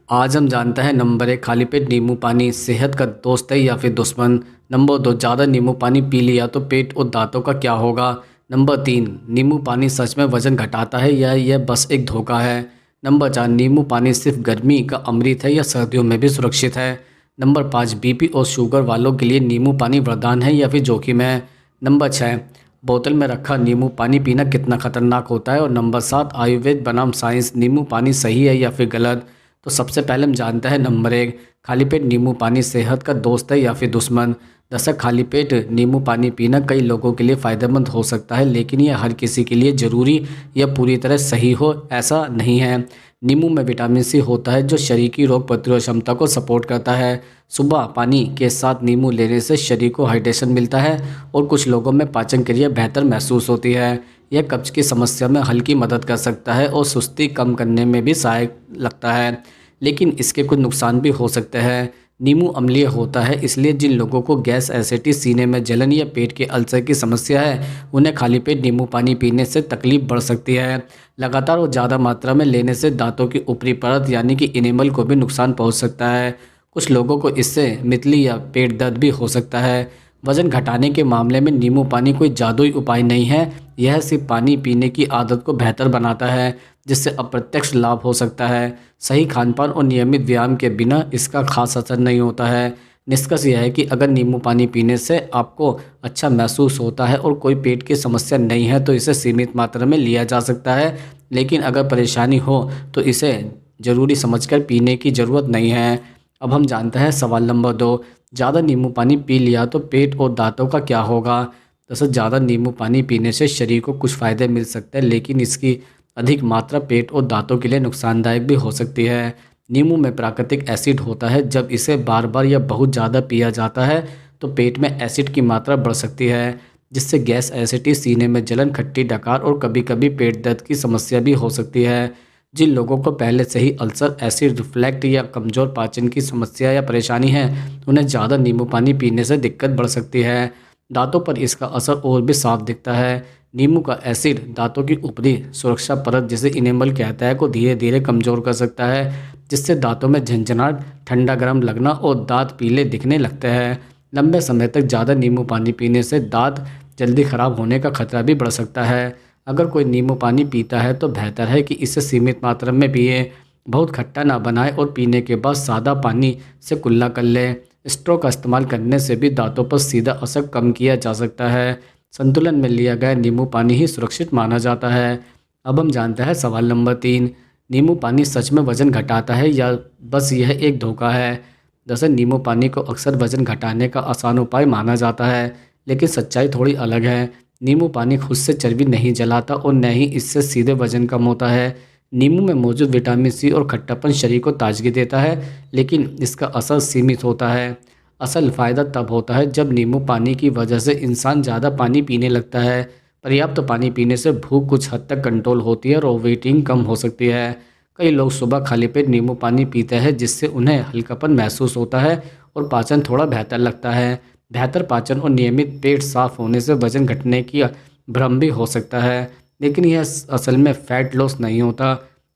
आज हम जानते हैं नंबर 1 खाली पेट नींबू पानी सेहत का दोस्त है या फिर दुश्मन। नंबर 2 ज़्यादा नींबू पानी पी लिया तो पेट और दांतों का क्या होगा। नंबर 3 नींबू पानी सच में वजन घटाता है या यह बस एक धोखा है। नंबर 4 नींबू पानी सिर्फ गर्मी का अमृत है या सर्दियों में भी सुरक्षित है। नंबर 5 बीपी और शुगर वालों के लिए नींबू पानी वरदान है या फिर जोखिम है। नंबर 6 बोतल में रखा नींबू पानी पीना कितना खतरनाक होता है। और नंबर 7 आयुर्वेद बनाम साइंस नींबू पानी सही है या फिर गलत। तो सबसे पहले हम जानते हैं नंबर 1 खाली पेट नींबू पानी सेहत का दोस्त है या फिर दुश्मन। दरअसल खाली पेट नींबू पानी पीना कई लोगों के लिए फ़ायदेमंद हो सकता है, लेकिन यह हर किसी के लिए ज़रूरी या पूरी तरह सही हो ऐसा नहीं है। नींबू में विटामिन सी होता है जो शरीर की रोग प्रतिरोध क्षमता को सपोर्ट करता है। सुबह पानी के साथ नींबू लेने से शरीर को हाइड्रेशन मिलता है और कुछ लोगों में पाचन क्रिया बेहतर महसूस होती है। यह कब्ज की समस्या में हल्की मदद कर सकता है और सुस्ती कम करने में भी सहायक लगता है, लेकिन इसके कुछ नुकसान भी हो सकते हैं। नींबू अम्लीय होता है, इसलिए जिन लोगों को गैस, एसिडिटी, सीने में जलन या पेट के अल्सर की समस्या है उन्हें खाली पेट नींबू पानी पीने से तकलीफ बढ़ सकती है। लगातार और ज़्यादा मात्रा में लेने से दांतों की ऊपरी परत यानी कि इनेमल को भी नुकसान पहुंच सकता है। कुछ लोगों को इससे मितली या पेट दर्द भी हो सकता है। वज़न घटाने के मामले में नींबू पानी कोई जादुई उपाय नहीं है, यह सिर्फ पानी पीने की आदत को बेहतर बनाता है, जिससे अप्रत्यक्ष लाभ हो सकता है। सही खानपान और नियमित व्यायाम के बिना इसका खास असर नहीं होता है। निष्कर्ष यह है कि अगर नींबू पानी पीने से आपको अच्छा महसूस होता है और कोई पेट की समस्या नहीं है तो इसे सीमित मात्रा में लिया जा सकता है, लेकिन अगर परेशानी हो तो इसे ज़रूरी समझकर पीने की ज़रूरत नहीं है। अब हम जानते हैं सवाल नंबर 2 ज़्यादा नींबू पानी पी लिया तो पेट और दांतों का क्या होगा। दरअसल ज़्यादा नींबू पानी पीने से शरीर को कुछ फ़ायदे मिल सकते हैं, लेकिन इसकी अधिक मात्रा पेट और दांतों के लिए नुकसानदायक भी हो सकती है। नींबू में प्राकृतिक एसिड होता है, जब इसे बार बार या बहुत ज़्यादा पिया जाता है तो पेट में एसिड की मात्रा बढ़ सकती है, जिससे गैस, एसिडिटी, सीने में जलन, खट्टी डकार और कभी कभी पेट दर्द की समस्या भी हो सकती है। जिन लोगों को पहले से ही अल्सर, एसिड रिफ्लक्स या कमज़ोर पाचन की समस्या या परेशानी है उन्हें ज़्यादा नींबू पानी पीने से दिक्कत बढ़ सकती है। दांतों पर इसका असर और भी साफ दिखता है। नींबू का एसिड दांतों की ऊपरी सुरक्षा परत, जिसे इनेमल कहता है, को धीरे धीरे कमज़ोर कर सकता है, जिससे दांतों में झंझनाहट, ठंडा गर्म लगना और दांत पीले दिखने लगते हैं। लंबे समय तक ज़्यादा नींबू पानी पीने से दांत जल्दी ख़राब होने का खतरा भी बढ़ सकता है। अगर कोई नींबू पानी पीता है तो बेहतर है कि इसे सीमित मात्रा में पिए, बहुत खट्टा ना बनाए और पीने के बाद सादा पानी से कुल्ला कर लें। स्ट्रॉ का इस्तेमाल करने से भी दांतों पर सीधा असर कम किया जा सकता है। संतुलन में लिया गया नींबू पानी ही सुरक्षित माना जाता है। अब हम जानते हैं सवाल नंबर 3 नींबू पानी सच में वज़न घटाता है या बस यह एक धोखा है। दरअसल नींबू पानी को अक्सर वज़न घटाने का आसान उपाय माना जाता है, लेकिन सच्चाई थोड़ी अलग है। नींबू पानी खुद से चर्बी नहीं जलाता और न ही इससे सीधे वज़न कम होता है। नींबू में मौजूद विटामिन सी और खट्टापन शरीर को ताजगी देता है, लेकिन इसका असर सीमित होता है। असल फ़ायदा तब होता है जब नींबू पानी की वजह से इंसान ज़्यादा पानी पीने लगता है। पर्याप्त पानी पीने से भूख कुछ हद तक कंट्रोल होती है और ओवरईटिंग कम हो सकती है। कई लोग सुबह खाली पेट नींबू पानी पीते हैं, जिससे उन्हें हल्कापन महसूस होता है और पाचन थोड़ा बेहतर लगता है। बेहतर पाचन और नियमित पेट साफ होने से वजन घटने की भ्रम भी हो सकता है, लेकिन यह असल में फ़ैट लॉस नहीं होता।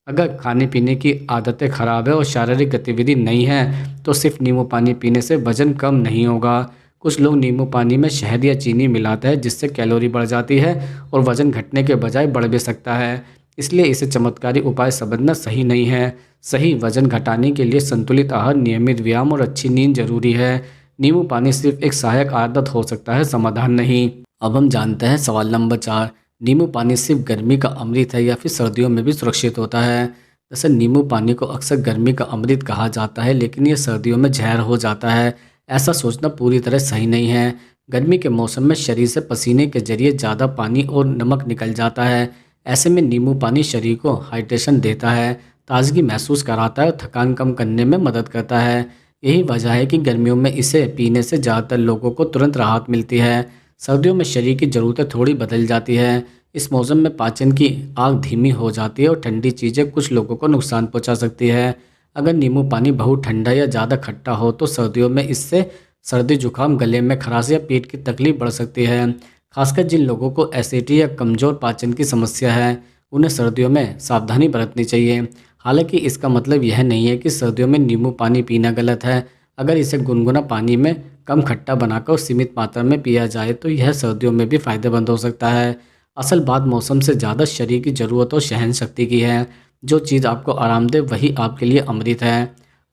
अगर खाने पीने की आदतें ख़राब है और शारीरिक गतिविधि नहीं है तो सिर्फ नींबू पानी पीने से वज़न कम नहीं होगा। कुछ लोग नींबू पानी में शहद या चीनी मिलाते हैं, जिससे कैलोरी बढ़ जाती है और वज़न घटने के बजाय बढ़ भी सकता है। इसलिए इसे चमत्कारी उपाय समझना सही नहीं है। सही वज़न घटाने के लिए संतुलित आहार, नियमित व्यायाम और अच्छी नींद जरूरी है। नींबू पानी सिर्फ एक सहायक आदत हो सकता है, समाधान नहीं। अब हम जानते हैं सवाल नंबर 4 नींबू पानी सिर्फ गर्मी का अमृत है या फिर सर्दियों में भी सुरक्षित होता है। दरअसल नींबू पानी को अक्सर गर्मी का अमृत कहा जाता है, लेकिन यह सर्दियों में जहर हो जाता है। ऐसा सोचना पूरी तरह सही नहीं है। गर्मी के मौसम में शरीर से पसीने के जरिए ज़्यादा पानी और नमक निकल जाता है। ऐसे में नींबू पानी शरीर को हाइड्रेशन देता है, ताजगी महसूस कराता है और थकान कम करने में मदद करता है। यही वजह है कि गर्मियों में इसे पीने से ज़्यादातर लोगों को तुरंत राहत मिलती है। सर्दियों में शरीर की ज़रूरतें थोड़ी बदल जाती है। इस मौसम में पाचन की आग धीमी हो जाती है और ठंडी चीज़ें कुछ लोगों को नुकसान पहुंचा सकती है। अगर नींबू पानी बहुत ठंडा या ज़्यादा खट्टा हो तो सर्दियों में इससे सर्दी, जुकाम, गले में खराश या पेट की तकलीफ बढ़ सकती है। खासकर जिन लोगों को एसिडिटी या कमज़ोर पाचन की समस्या है उन्हें सर्दियों में सावधानी बरतनी चाहिए। हालांकि इसका मतलब यह नहीं है कि सर्दियों में नींबू पानी पीना गलत है। अगर इसे गुनगुना पानी में कम खट्टा बनाकर सीमित मात्रा में पिया जाए तो यह सर्दियों में भी फायदेमंद हो सकता है। असल बात मौसम से ज़्यादा शरीर की ज़रूरत और सहन शक्ति की है। जो चीज़ आपको आराम दे वही आपके लिए अमृत है।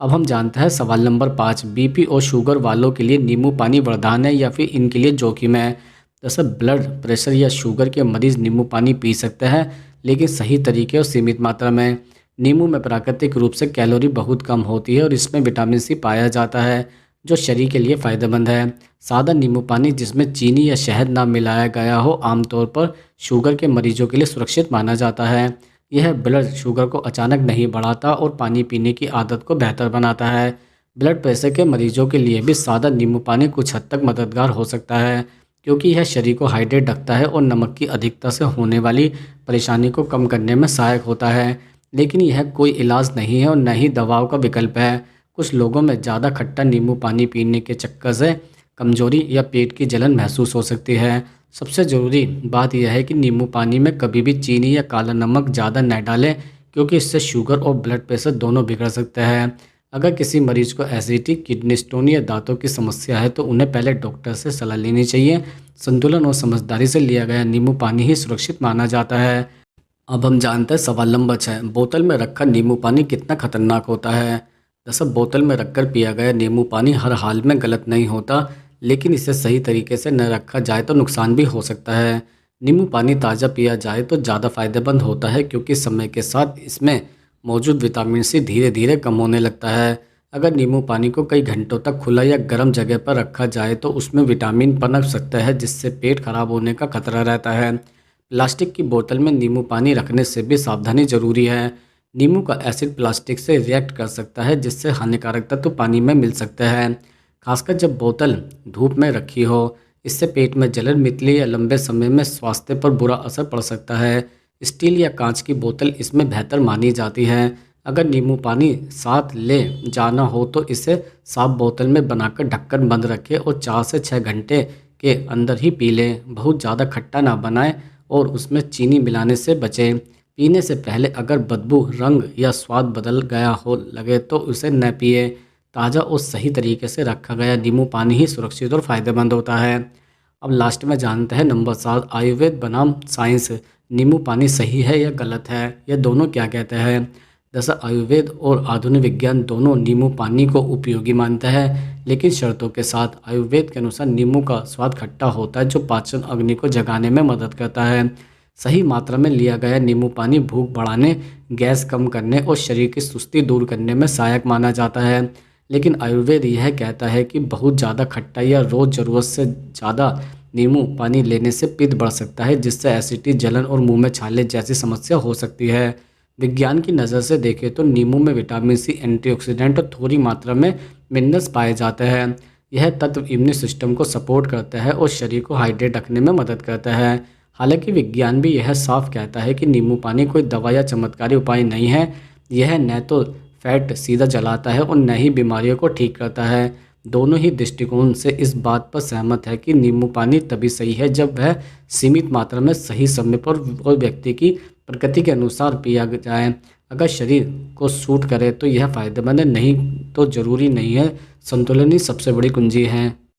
अब हम जानते हैं सवाल नंबर 5, बीपी और शुगर वालों के लिए नींबू पानी वरदान है या फिर इनके लिए जोखिम है। जैसे ब्लड प्रेशर या शुगर के मरीज़ नींबू पानी पी सकते हैं, लेकिन सही तरीके और सीमित मात्रा में। नींबू में प्राकृतिक रूप से कैलोरी बहुत कम होती है और इसमें विटामिन सी पाया जाता है, जो शरीर के लिए फ़ायदेमंद है। सादा नींबू पानी जिसमें चीनी या शहद ना मिलाया गया हो आमतौर पर शुगर के मरीजों के लिए सुरक्षित माना जाता है। यह ब्लड शुगर को अचानक नहीं बढ़ाता और पानी पीने की आदत को बेहतर बनाता है। ब्लड प्रेशर के मरीजों के लिए भी सादा नींबू पानी कुछ हद तक मददगार हो सकता है, क्योंकि यह शरीर को हाइड्रेट रखता है और नमक की अधिकता से होने वाली परेशानी को कम करने में सहायक होता है। लेकिन यह कोई इलाज नहीं है और न ही दवाओं का विकल्प है। कुछ लोगों में ज़्यादा खट्टा नींबू पानी पीने के चक्कर से कमजोरी या पेट की जलन महसूस हो सकती है। सबसे ज़रूरी बात यह है कि नींबू पानी में कभी भी चीनी या काला नमक ज़्यादा न डालें, क्योंकि इससे शुगर और ब्लड प्रेशर दोनों बिगड़ सकते हैं। अगर किसी मरीज को एसिडिटी, किडनी स्टोन या दांतों की समस्या है तो उन्हें पहले डॉक्टर से सलाह लेनी चाहिए। संतुलन और समझदारी से लिया गया नींबू पानी ही सुरक्षित माना जाता है। अब हम जानते हैं सवाल नंबर 6, बोतल में रखा नींबू पानी कितना खतरनाक होता है। दरअसल बोतल में रखकर पिया गया नींबू पानी हर हाल में गलत नहीं होता, लेकिन इसे सही तरीके से न रखा जाए तो नुकसान भी हो सकता है। नींबू पानी ताज़ा पिया जाए तो ज़्यादा फायदेमंद होता है, क्योंकि समय के साथ इसमें मौजूद विटामिन सी धीरे धीरे कम होने लगता है। अगर नींबू पानी को कई घंटों तक खुला या गर्म जगह पर रखा जाए तो उसमें विटामिन पनप सकता है, जिससे पेट खराब होने का खतरा रहता है। प्लास्टिक की बोतल में नींबू पानी रखने से भी सावधानी जरूरी है। नींबू का एसिड प्लास्टिक से रिएक्ट कर सकता है, जिससे हानिकारक तत्व पानी में मिल सकते हैं, खासकर जब बोतल धूप में रखी हो। इससे पेट में जलन, मितली या लंबे समय में स्वास्थ्य पर बुरा असर पड़ सकता है। स्टील या कांच की बोतल इसमें बेहतर मानी जाती है। अगर नींबू पानी साथ ले जाना हो तो इसे साफ बोतल में बनाकर ढक्कन बंद रखें और 4 से 6 घंटे के अंदर ही पी लें। बहुत ज़्यादा खट्टा ना बनाएं और उसमें चीनी मिलाने से बचें। पीने से पहले अगर बदबू, रंग या स्वाद बदल गया हो लगे तो उसे न पिए। ताज़ा और सही तरीके से रखा गया नींबू पानी ही सुरक्षित और फ़ायदेमंद होता है। अब लास्ट में जानते हैं नंबर 7, आयुर्वेद बनाम साइंस, नींबू पानी सही है या गलत है, यह दोनों क्या कहते हैं। जैसा आयुर्वेद और आधुनिक विज्ञान दोनों नींबू पानी को उपयोगी मानते हैं, लेकिन शर्तों के साथ। आयुर्वेद के अनुसार नींबू का स्वाद खट्टा होता है, जो पाचन अग्नि को जगाने में मदद करता है। सही मात्रा में लिया गया नींबू पानी भूख बढ़ाने, गैस कम करने और शरीर की सुस्ती दूर करने में सहायक माना जाता है। लेकिन आयुर्वेद यह कहता है कि बहुत ज़्यादा खट्टा या रोज़ ज़रूरत से ज़्यादा नींबू पानी लेने से पित्त बढ़ सकता है, जिससे एसिडिटी, जलन और मुंह में छाले जैसी समस्या हो सकती है। विज्ञान की नज़र से देखें तो नींबू में विटामिन सी, एंटीऑक्सीडेंट और थोड़ी मात्रा में मिनरल्स पाए जाते हैं। यह तत्व इम्यून सिस्टम को सपोर्ट करता है और शरीर को हाइड्रेट रखने में मदद करता है। हालांकि विज्ञान भी यह साफ कहता है कि नींबू पानी कोई दवा या चमत्कारी उपाय नहीं है। यह न तो फैट सीधा जलाता है और न ही बीमारियों को ठीक करता है। दोनों ही दृष्टिकोण से इस बात पर सहमत है कि नींबू पानी तभी सही है जब वह सीमित मात्रा में सही समय पर और व्यक्ति की प्रकृति के अनुसार पिया जाए। अगर शरीर को सूट करे तो यह फ़ायदेमंद है, नहीं तो ज़रूरी नहीं है। संतुलन ही सबसे बड़ी कुंजी है।